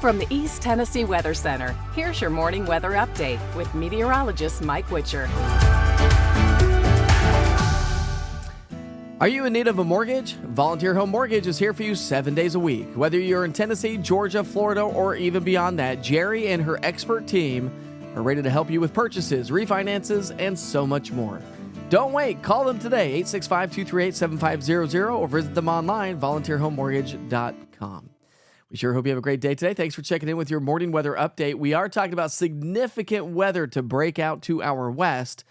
From the East Tennessee Weather Center, here's your morning weather update with meteorologist Mike Witcher. Are you in need of a mortgage? Volunteer Home Mortgage is here for you 7 days a week. Whether you're in Tennessee, Georgia, Florida, or even beyond that, Jerry and her expert team are ready to help you with purchases, refinances, and so much more. Don't wait. Call them today, 865-238-7500, or visit them online, volunteerhomemortgage.com. We sure hope you have a great day today. Thanks for checking in with your morning weather update. We are talking about significant weather to break out to our west,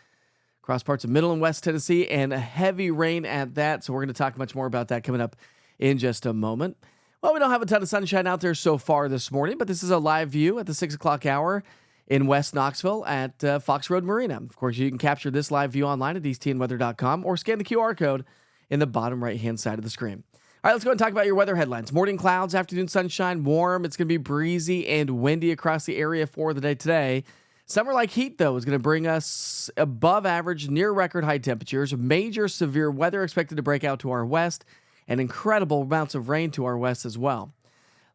across parts of middle and west Tennessee, and heavy rain at that. So we're going to talk much more about that coming up in just a moment. Well, we don't have a ton of sunshine out there so far this morning, but this is a live view at the 6 o'clock hour in West Knoxville at Fox Road Marina. Of course, you can capture this live view online at easttnweather.com or scan the QR code in the bottom right-hand side of the screen. All right, let's go and talk about your weather headlines. Morning clouds, afternoon sunshine, warm. It's going to be breezy and windy across the area for the day today. Summer-like heat, though, is going to bring us above average, near record high temperatures. Major severe weather expected to break out to our west, and incredible amounts of rain to our west as well.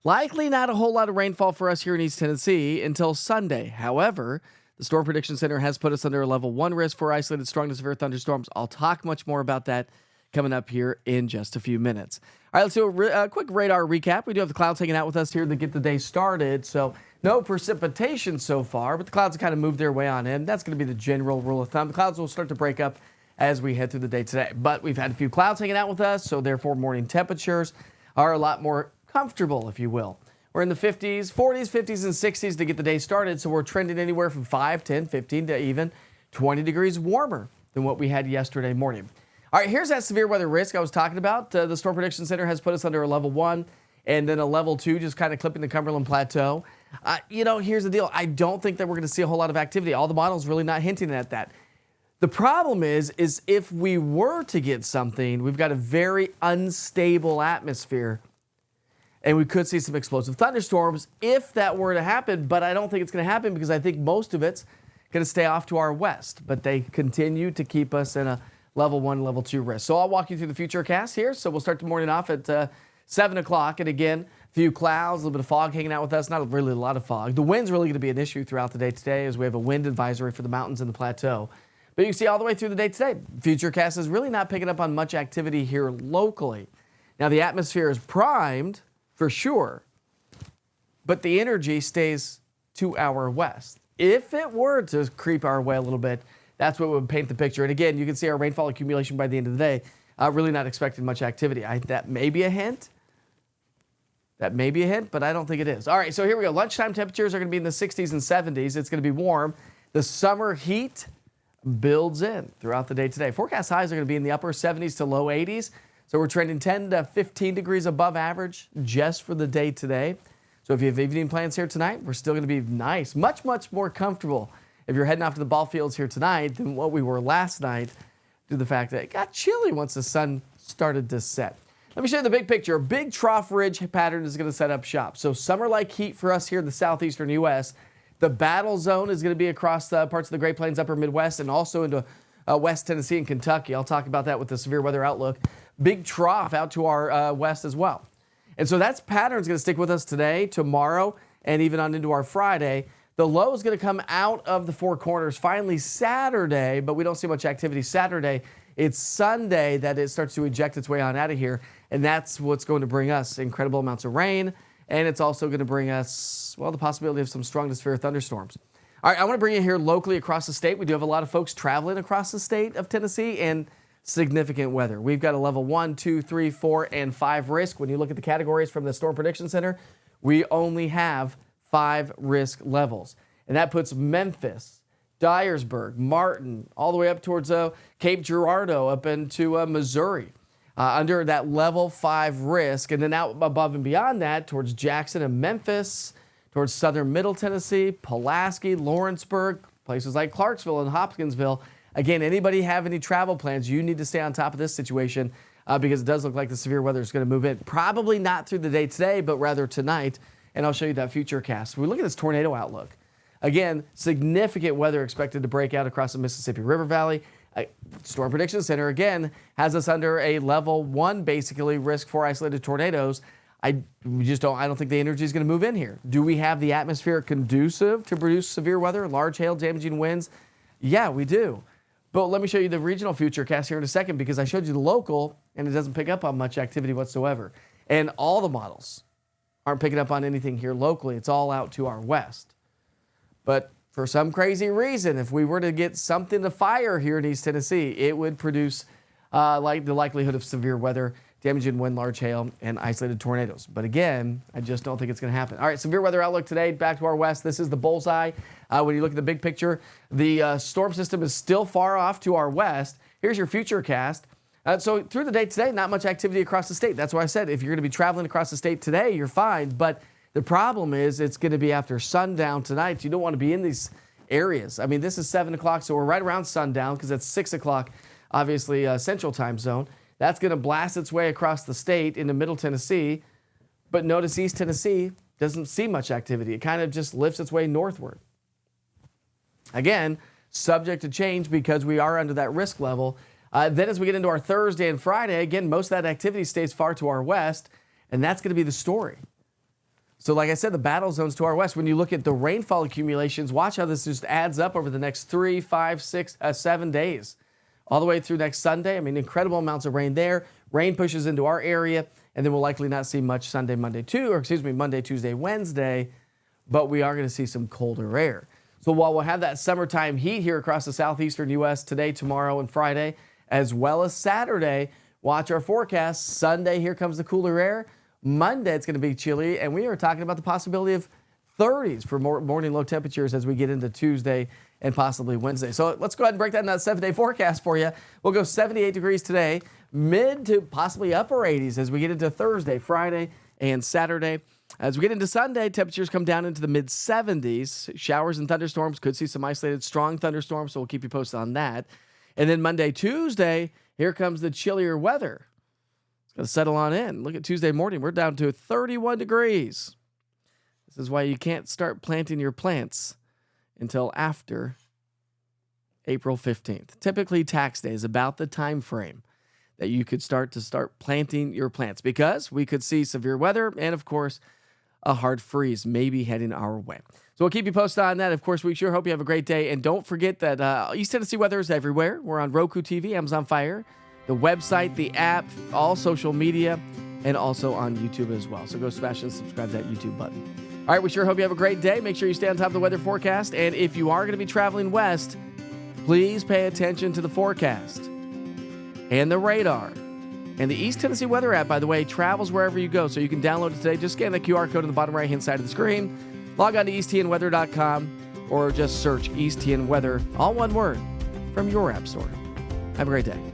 Likely not a whole lot of rainfall for us here in East Tennessee until Sunday. However, the Storm Prediction Center has put us under a level 1 risk for isolated strong to severe thunderstorms. I'll talk much more about that coming up here in just a few minutes. All right, let's do a quick radar recap. We do have the clouds hanging out with us here to get the day started. So no precipitation so far, but the clouds have kind of moved their way on in. That's going to be the general rule of thumb. The clouds will start to break up as we head through the day today. But we've had a few clouds hanging out with us, so therefore morning temperatures are a lot more comfortable, if you will. We're in the 50s, 40s, 50s, and 60s to get the day started, so we're trending anywhere from 5, 10, 15 to even 20 degrees warmer than what we had yesterday morning. All right, here's that severe weather risk I was talking about. The Storm Prediction Center has put us under a level 1 and then a level 2, just kind of clipping the Cumberland Plateau. Here's the deal. I don't think that we're going to see a whole lot of activity. All the models really not hinting at that. The problem is if we were to get something, we've got a very unstable atmosphere, and we could see some explosive thunderstorms if that were to happen, but I don't think it's going to happen because I think most of it's going to stay off to our west, but they continue to keep us in a level 1, level 2 risk. So I'll walk you through the futurecast here. So we'll start the morning off at 7 o'clock. And again, a few clouds, a little bit of fog hanging out with us. Not really a lot of fog. The wind's really going to be an issue throughout the day today as we have a wind advisory for the mountains and the plateau. But you can see all the way through the day today, futurecast is really not picking up on much activity here locally. Now, the atmosphere is primed for sure, but the energy stays to our west. If it were to creep our way a little bit, that's what would paint the picture. And again, you can see our rainfall accumulation by the end of the day. Really not expecting much activity. That may be a hint. That may be a hint, but I don't think it is. All right, so here we go. Lunchtime temperatures are going to be in the 60s and 70s. It's going to be warm. The summer heat builds in throughout the day today. Forecast highs are going to be in the upper 70s to low 80s. So we're trending 10 to 15 degrees above average just for the day today. So if you have evening plans here tonight, we're still going to be nice, much, much more comfortable if you're heading off to the ball fields here tonight than what we were last night, due to the fact that it got chilly once the sun started to set. Let me show you the big picture. A big trough ridge pattern is going to set up shop. So summer-like heat for us here in the southeastern U.S. The battle zone is going to be across the parts of the Great Plains, upper Midwest, and also into West Tennessee and Kentucky. I'll talk about that with the severe weather outlook. Big trough out to our west as well. And so that pattern is going to stick with us today, tomorrow, and even on into our Friday. The low is going to come out of the Four Corners finally Saturday, but we don't see much activity Saturday. It's Sunday that it starts to eject its way on out of here, and that's what's going to bring us incredible amounts of rain, and it's also going to bring us, well, the possibility of some strong to severe thunderstorms. All right, I want to bring you here locally across the state. We do have a lot of folks traveling across the state of Tennessee, and significant weather. We've got a level 1, 2, 3, 4, and 5 risk. When you look at the categories from the Storm Prediction Center, we only have 5 risk levels. And that puts Memphis, Dyersburg, Martin, all the way up towards Cape Girardeau, up into Missouri, under that level 5 risk. And then out above and beyond that, towards Jackson and Memphis, towards southern middle Tennessee, Pulaski, Lawrenceburg, places like Clarksville and Hopkinsville. Again, anybody have any travel plans, you need to stay on top of this situation because it does look like the severe weather is going to move in. Probably not through the day today, but rather tonight. And I'll show you that future cast. We look at this tornado outlook. Again, significant weather expected to break out across the Mississippi River Valley. Storm Prediction Center, again, has us under a level 1, basically, risk for isolated tornadoes. I don't think the energy is going to move in here. Do we have the atmosphere conducive to produce severe weather, large hail, damaging winds? Yeah, we do. But let me show you the regional futurecast here in a second, because I showed you the local and it doesn't pick up on much activity whatsoever. And all the models aren't picking up on anything here locally. It's all out to our west. But for some crazy reason, if we were to get something to fire here in East Tennessee, it would produce like the likelihood of severe weather, damaging wind, large hail, and isolated tornadoes. But again, I just don't think it's going to happen. All right, severe weather outlook today, back to our west. This is the bullseye. When you look at the big picture, the storm system is still far off to our west. Here's your futurecast. So through the day today, not much activity across the state. That's why I said if you're going to be traveling across the state today, you're fine. But the problem is it's going to be after sundown tonight. You don't want to be in these areas. I mean, this is 7 o'clock, so we're right around sundown because it's 6 o'clock, obviously, central time zone. That's going to blast its way across the state into Middle Tennessee. But notice East Tennessee doesn't see much activity. It kind of just lifts its way northward. Again, subject to change because we are under that risk level. Then as we get into our Thursday and Friday, again, most of that activity stays far to our west, and that's going to be the story. So like I said, the battle zones to our west, when you look at the rainfall accumulations, watch how this just adds up over the next 3, 5, 6, 7 days. All the way through next Sunday. I mean, incredible amounts of rain there. Rain pushes into our area, and then we'll likely not see much Monday, Tuesday, Wednesday, but we are going to see some colder air. So while we'll have that summertime heat here across the southeastern U.S. today, tomorrow, and Friday, as well as Saturday, watch our forecast. Sunday, here comes the cooler air. Monday, it's going to be chilly, and we are talking about the possibility of 30s for morning low temperatures as we get into Tuesday and possibly Wednesday. So let's go ahead and break that in that 7-day forecast for you. We'll go 78 degrees today, mid to possibly upper 80s as we get into Thursday, Friday, and Saturday. As we get into Sunday, temperatures come down into the mid-70s. Showers and thunderstorms. Could see some isolated strong thunderstorms, so we'll keep you posted on that. And then Monday, Tuesday, here comes the chillier weather. It's going to settle on in. Look at Tuesday morning. We're down to 31 degrees. This is why you can't start planting your plants until after April 15th. Typically, tax day is about the time frame that you could start planting your plants, because we could see severe weather and, of course, a hard freeze maybe heading our way. So we'll keep you posted on that. Of course, we sure hope you have a great day. And don't forget that East Tennessee weather is everywhere. We're on Roku TV, Amazon Fire, the website, the app, all social media, and also on YouTube as well. So go smash and subscribe to that YouTube button. All right, we sure hope you have a great day. Make sure you stay on top of the weather forecast. And if you are going to be traveling west, please pay attention to the forecast and the radar. And the East Tennessee Weather app, by the way, travels wherever you go. So you can download it today. Just scan the QR code on the bottom right-hand side of the screen. Log on to easttnweather.com or just search East TN Weather, all one word, from your app store. Have a great day.